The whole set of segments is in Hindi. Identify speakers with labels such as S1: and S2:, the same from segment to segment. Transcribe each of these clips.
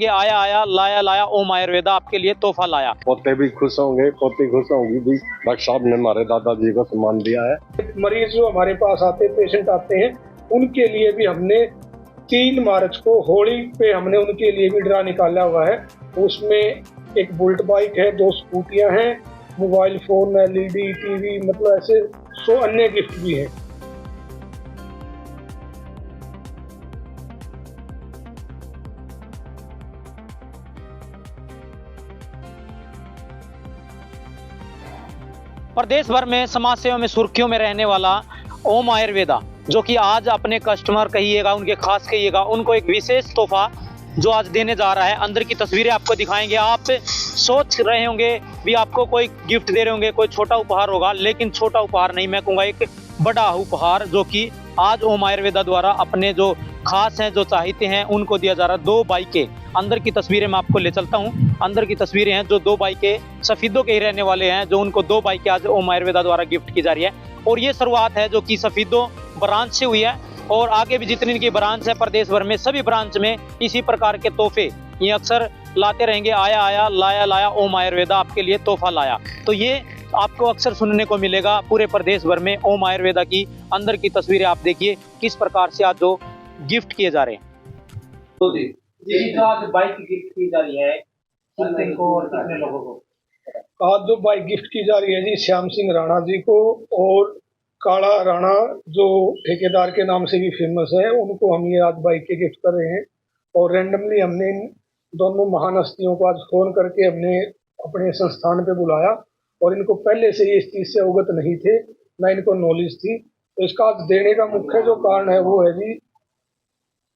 S1: ये आया आया लाया लाया ओम आयुर्वेदा आपके लिए तोहफा लाया।
S2: पोते भी खुश होंगे, पोती खुश होंगी भी। डॉक्टर साहब ने हमारे दादाजी को सम्मान दिया है।
S3: मरीज जो हमारे पास आते, पेशेंट आते हैं, उनके लिए भी हमने 3 मार्च को होली पे हमने उनके लिए भी ड्रा निकाला हुआ है। उसमें एक बुलेट बाइक है, 2 स्कूटियां हैं, मोबाइल फोन, एलईडी टीवी, मतलब ऐसे 100 अन्य गिफ्ट भी हैं।
S1: प्रदेश भर में समाज सेवा में सुर्खियों में रहने वाला ओम आयुर्वेदा, जो कि आज अपने कस्टमर कहिएगा, उनके खास कहिएगा, उनको एक विशेष तोहफा जो आज देने जा रहा है। अंदर की तस्वीरें आपको दिखाएंगे। आप सोच रहे होंगे भी आपको कोई गिफ्ट दे रहे होंगे, कोई छोटा उपहार होगा, लेकिन छोटा उपहार नहीं, मैं कहूँगा एक बड़ा उपहार, जो कि आज ओम आयुर्वेदा द्वारा अपने जो खास हैं, जो चाहते हैं, उनको दिया जा रहा है। 2 बाइकें, अंदर की तस्वीरें मैं आपको ले चलता हूं। अंदर की तस्वीरें हैं जो 2 बाइकें सफीदों के ही रहने वाले हैं, जो उनको 2 बाइकें आज ओम आयुर्वेदा द्वारा गिफ्ट की जा रही है। और ये शुरुआत है जो कि सफीदों ब्रांच से हुई है, और आगे भी जितनी इनकी ब्रांच है प्रदेश भर में, सभी ब्रांच में इसी प्रकार के तोहफे ये अक्सर लाते रहेंगे। आया आया लाया लाया ओम आयुर्वेदा आपके लिए तोहफा लाया। तो ये आपको अक्सर सुनने को मिलेगा पूरे प्रदेश भर में। ओम आयुर्वेदा की अंदर की तस्वीरें आप देखिए किस प्रकार से आज जो गिफ्ट किए जा रहे हैं।
S4: तो जी जो आज बाइक गिफ्ट की जा रही है कितने को और कितने लोगों को?
S3: आज जो बाइक गिफ्ट की जा रही है जी, श्याम सिंह राणा जी को और काला राणा, जो ठेकेदार के नाम से भी फेमस है, उनको हम ये आज बाइक के गिफ्ट कर रहे हैं। और रैंडमली हमने इन दोनों महान हस्तियों को आज फोन करके हमने अपने संस्थान पे बुलाया, और इनको पहले से ही इस चीज़ से अवगत नहीं थे, ना इनको नॉलेज थी। तो इसका आज देने का मुख्य जो कारण है वो है जी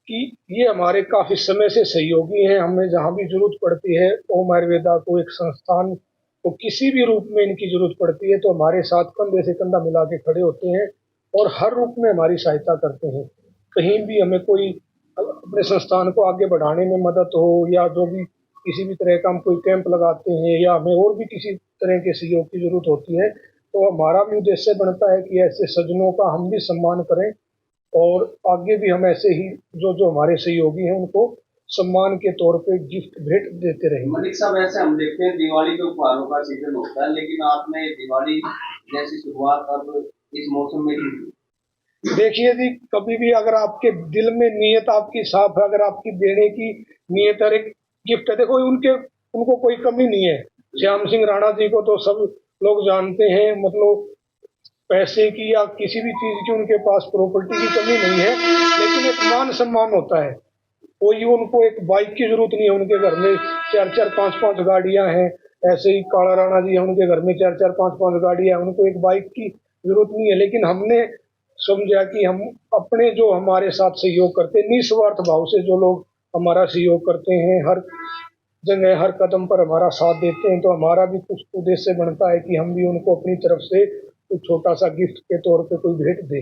S3: कि ये हमारे काफ़ी समय से सहयोगी हैं। हमें जहाँ भी जरूरत पड़ती है, ओम आयुर्वेदा को, एक संस्थान को, किसी भी रूप में इनकी जरूरत पड़ती है तो हमारे साथ कंधे से कंधा मिला के खड़े होते हैं और हर रूप में हमारी सहायता करते हैं। कहीं भी हमें कोई अपने संस्थान को आगे बढ़ाने में मदद हो, या जो भी किसी भी तरह का हम कोई कैंप लगाते हैं, या हमें और भी किसी तरह के सहयोग की जरूरत होती है, तो हमारा भी उद्देश्य बनता है कि ऐसे सज्जनों का हम भी सम्मान करें, और आगे भी हम ऐसे ही जो हमारे सहयोगी हैं उनको सम्मान के तौर पे गिफ्ट भेंट देते रहेंगे।
S4: मलिक साहब, ऐसे हम देखते हैं दिवाली के उपहारों का सीजन होता है, लेकिन आपने दिवाली जैसी शुरुआत अब इस मौसम में की।
S3: देखिए जी, कभी भी अगर आपके दिल में नीयत आपकी साफ है, अगर आपकी देने की नीयत है, एक गिफ्ट है, देखो उनको कोई कमी नहीं है। श्याम सिंह राणा जी को तो सब लोग जानते हैं, मतलब पैसे की या किसी भी चीज की उनके पास प्रॉपर्टी की कमी नहीं है, लेकिन एक मान सम्मान होता है। कोई उनको एक बाइक की जरूरत नहीं है, उनके घर में 4-4, 5-5 गाड़ियां हैं। ऐसे ही काला राणा जी हैं, उनके घर में 4-4, 5-5 गाड़ियां हैं, उनको एक बाइक की जरूरत नहीं है। लेकिन हमने समझा कि हम अपने जो हमारे साथ सहयोग करते हैं, निस्वार्थ भाव से जो लोग हमारा सहयोग करते हैं, हर जगह हर कदम पर हमारा साथ देते हैं, तो हमारा भी कुछ उद्देश्य बनता है कि हम भी उनको अपनी तरफ से कुछ छोटा सा गिफ्ट के तौर पे कोई भेंट दे।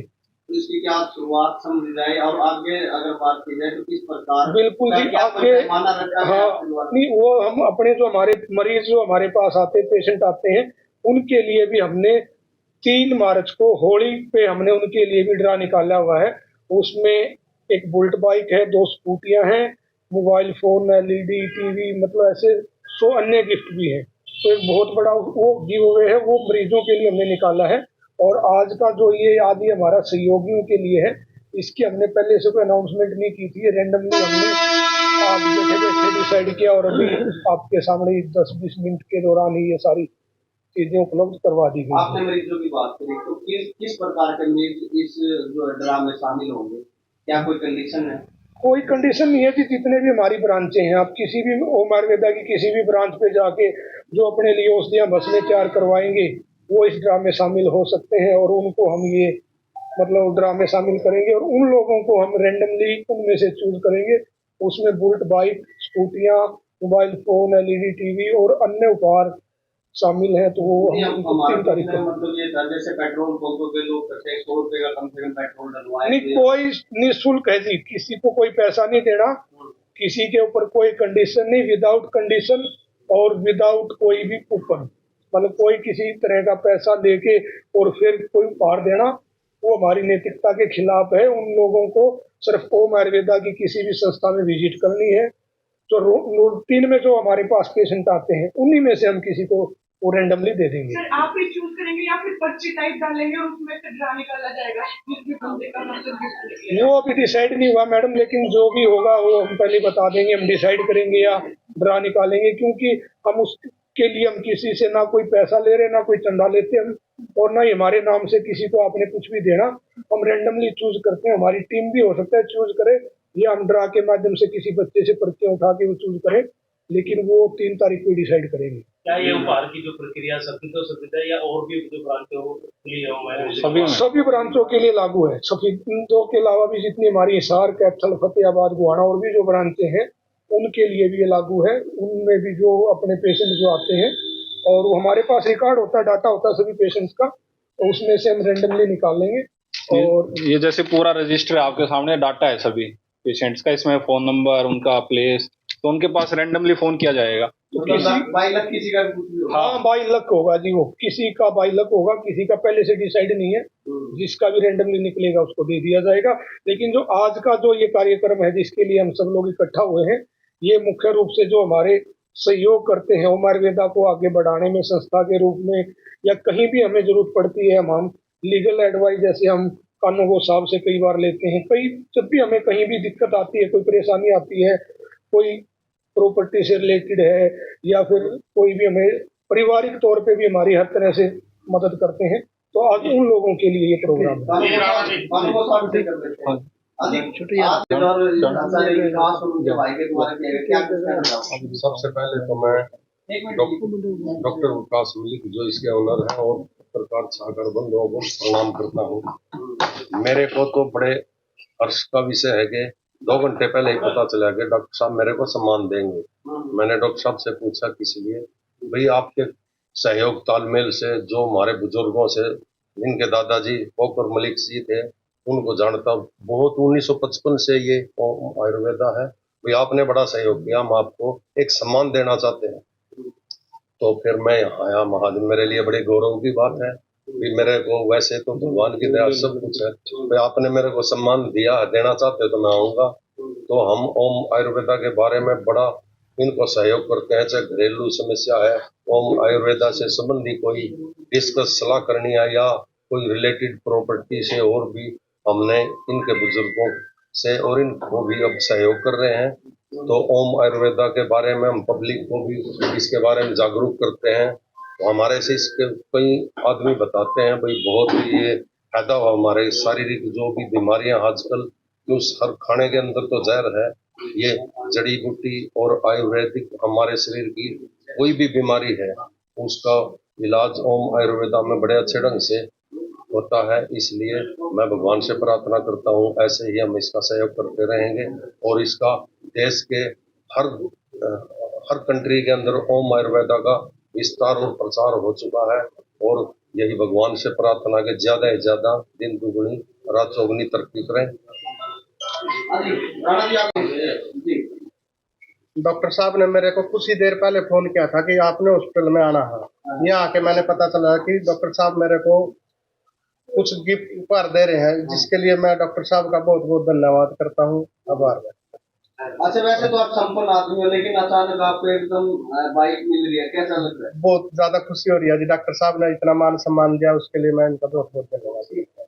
S4: तो इसकी क्या शुरुआत समझ जाए, और आगे अगर बात की जाए तो किस प्रकार?
S3: बिल्कुल जी, आगे हाँ नहीं, वो हम अपने जो हमारे मरीज जो हमारे पास आते, पेशेंट आते हैं, उनके लिए भी हमने 3 मार्च को होली पे हमने उनके लिए भी ड्रा निकाला हुआ है। उसमें एक बुलेट बाइक है, 2 स्कूटियां हैं, मोबाइल फोन, एलईडी टीवी, मतलब ऐसे 100 अन्य गिफ्ट भी हैं। तो एक बहुत बड़ा वो गिव अवे है, वो मरीजों के लिए हमने निकाला है। और आज का जो ये आदि हमारा सहयोगियों के लिए है, इसकी हमने पहले से कोई अनाउंसमेंट नहीं की थी, रैंडमली हमने आज बैठे बैठे डिसाइड किया, और अभी आपके सामने 10-20 मिनट के दौरान ही ये सारी चीजें उपलब्ध करवा दी गई।
S4: आपने मरीजों की बात करी, तो किस प्रकार के मरीज इस जो ड्रा में शामिल होंगे? क्या कोई कंडीशन है?
S3: कोई कंडीशन नहीं है कि जितने भी हमारी ब्रांचें हैं, आप किसी भी ओम आयुर्वेदा की किसी भी ब्रांच पे जाके जो अपने लिए औषधियां भस्में तैयार करवाएंगे, वो इस ड्रा में शामिल हो सकते हैं, और उनको हम ये मतलब ड्रा में शामिल करेंगे, और उन लोगों को हम रैंडमली उनमें से चूज करेंगे। उसमें बुलेट बाइक, स्कूटियां, मोबाइल फोन, एलईडी टीवी और अन्य उपहार शामिल है। तो वो 3 तारीख को,
S4: मतलब ये था जैसे पेट्रोल पंपों पे लोग कहते हैं 100 रुपए का कम से कम पेट्रोल डलवाएं,
S3: नहीं, कोई निःशुल्क है जी, किसी को कोई पैसा नहीं देना, किसी के ऊपर कोई कंडीशन नहीं, विदाउट कंडीशन और विदाउट कोई भी कूपन, मतलब कोई किसी तरह का पैसा लेके और फिर कोई उपहार देना, वो हमारी नैतिकता के खिलाफ है। उन लोगों को सिर्फ ओम आयुर्वेदा की किसी भी संस्था में विजिट करनी है, तो रूटीन में जो हमारे पास पेशेंट आते हैं उन्हीं में से हम किसी को वो रेंडमली दे देंगे।
S5: सर आप ही चूज करेंगे या फिर पर्ची टाइप डालेंगे और उसमें से ड्रा निकाला जाएगा जिस भी बंदे का मतलब गिफ्ट निकलेगा?
S3: वो अभी डिसाइड नहीं हुआ मैडम, लेकिन जो भी होगा वो हम पहले बता देंगे। हम डिसाइड करेंगे या ड्रा निकालेंगे, क्योंकि हम उसके लिए हम किसी से ना कोई पैसा ले रहे, ना कोई चंदा लेते हम, और ना ही हमारे नाम से किसी को आपने कुछ भी देना। हम रेंडमली चूज करते हैं। हमारी टीम भी हो सकता है चूज करे, या हम ड्रा के माध्यम से किसी बच्चे से पर्चियां उठा के वो चूज करें, लेकिन वो 3 तारीख को डिसाइड करेंगे।
S6: क्या ये उपहार की जो प्रक्रिया सभी तो सभी है या और भी जो ब्रांच हो खुली है?
S3: सभी ब्रांचों के लिए लागू है। सभी के अलावा भी जितनी हमारी हिसार, कैथल, फतेहाबाद, गोहाना और भी जो ब्रांचें हैं उनके लिए भी ये लागू है। उनमें भी जो अपने पेशेंट जो आते हैं, और वो हमारे पास रिकॉर्ड होता है, डाटा होता है सभी पेशेंट्स का, तो उसमें से हम रेंडमली निकाल लेंगे। और
S7: ये जैसे पूरा रजिस्टर आपके सामने डाटा है सभी पेशेंट्स का, इसमें फोन नंबर, उनका प्लेस, तो उनके पास रेंडमली फोन किया जाएगा।
S3: तो किसी
S4: बाई लक किसी का भी कुछ भी होगा।
S3: हाँ बाई लक होगा जी, वो किसी का बाई लक होगा, किसी का पहले से डिसाइड नहीं है। जिसका भी रेंडमली निकलेगा उसको दे दिया जाएगा। लेकिन जो आज का जो ये कार्यक्रम है जिसके लिए हम सब लोग इकट्ठा हुए हैं, ये मुख्य रूप से जो हमारे सहयोग करते हैं ओम आयुर्वेदा को आगे बढ़ाने में संस्था के रूप में, या कहीं भी हमें जरूरत पड़ती है, हम लीगल एडवाइस जैसे हम कानूनगो साहब से कई बार लेते हैं। जब भी हमें कहीं भी दिक्कत आती है, कोई परेशानी आती है, कोई प्रॉपर्टी से रिलेटेड है, या फिर कोई भी हमें पारिवारिक तौर पे भी हमारी हर तरह से मदद करते हैं, तो आज उन लोगों के लिए ये प्रोग्राम है।
S2: सबसे पहले तो मैं डॉक्टर विकास मलिक जो इसके ऑनर है और पत्रकार सागर बंधुओं को प्रणाम करता हूँ। मेरे को तो बड़े हर्ष का विषय है कि 2 घंटे पहले ही पता चला कि डॉक्टर साहब मेरे को सम्मान देंगे। मैंने डॉक्टर साहब से पूछा किस लिए, भाई आपके सहयोग तालमेल से जो हमारे बुजुर्गों से, जिनके दादाजी पोकर मलिक जी थे, उनको जानता बहुत 1955 से ये आयुर्वेदा है, भाई आपने बड़ा सहयोग किया, हम आपको एक सम्मान देना चाहते हैं। तो फिर मैं यहाँ आया। महाजन मेरे लिए बड़ी गौरव की बात है। मेरे को वैसे तो भगवान की दया सब कुछ है, भाई आपने मेरे को सम्मान दिया, देना चाहते तो मैं आऊँगा। तो हम ओम आयुर्वेदा के बारे में बड़ा इनको सहयोग करते हैं। चाहे घरेलू समस्या है, ओम आयुर्वेदा से संबंधी कोई डिस्कस सलाह करनी है, या कोई रिलेटेड प्रॉपर्टी से, और भी हमने इनके बुजुर्गों से और इनको भी अब सहयोग कर रहे हैं। तो ओम आयुर्वेदा के बारे में हम पब्लिक को भी इसके बारे में जागरूक करते हैं। तो हमारे से इसके कई आदमी बताते हैं भाई बहुत ही ये फायदा हुआ। हमारे शारीरिक जो भी बीमारियां आजकल, उस हर खाने के अंदर तो जहर है, ये जड़ी बूटी और आयुर्वेदिक हमारे शरीर की कोई भी बीमारी है उसका इलाज ओम आयुर्वेदा में बड़े अच्छे ढंग से होता है। इसलिए मैं भगवान से प्रार्थना करता हूँ ऐसे ही हम इसका सहयोग करते रहेंगे, और इसका देश के हर कंट्री के अंदर ओम आयुर्वेदा का विस्तार और प्रचार हो चुका है। और यही भगवान से प्रार्थना के ज्यादा से ज्यादा दिन दुगुनी रात चौगुनी तरक्की करें।
S8: डॉक्टर साहब ने मेरे को कुछ ही देर पहले फोन किया था कि आपने हॉस्पिटल में आना है। यहाँ आके मैंने पता चला कि डॉक्टर साहब मेरे को कुछ गिफ्ट उपहार दे रहे हैं, जिसके लिए मैं डॉक्टर साहब का बहुत बहुत धन्यवाद करता हूँ। आभार।
S4: अच्छा, वैसे तो आप संपन्न आदमी हो, लेकिन अचानक आपको एकदम बाइक मिल रही है, कैसा लग रहा है?
S8: बहुत ज्यादा खुशी हो रही है जी। डॉक्टर साहब ने इतना मान सम्मान दिया, उसके लिए मैं इनका बहुत बहुत धन्यवाद।
S6: ठीक है।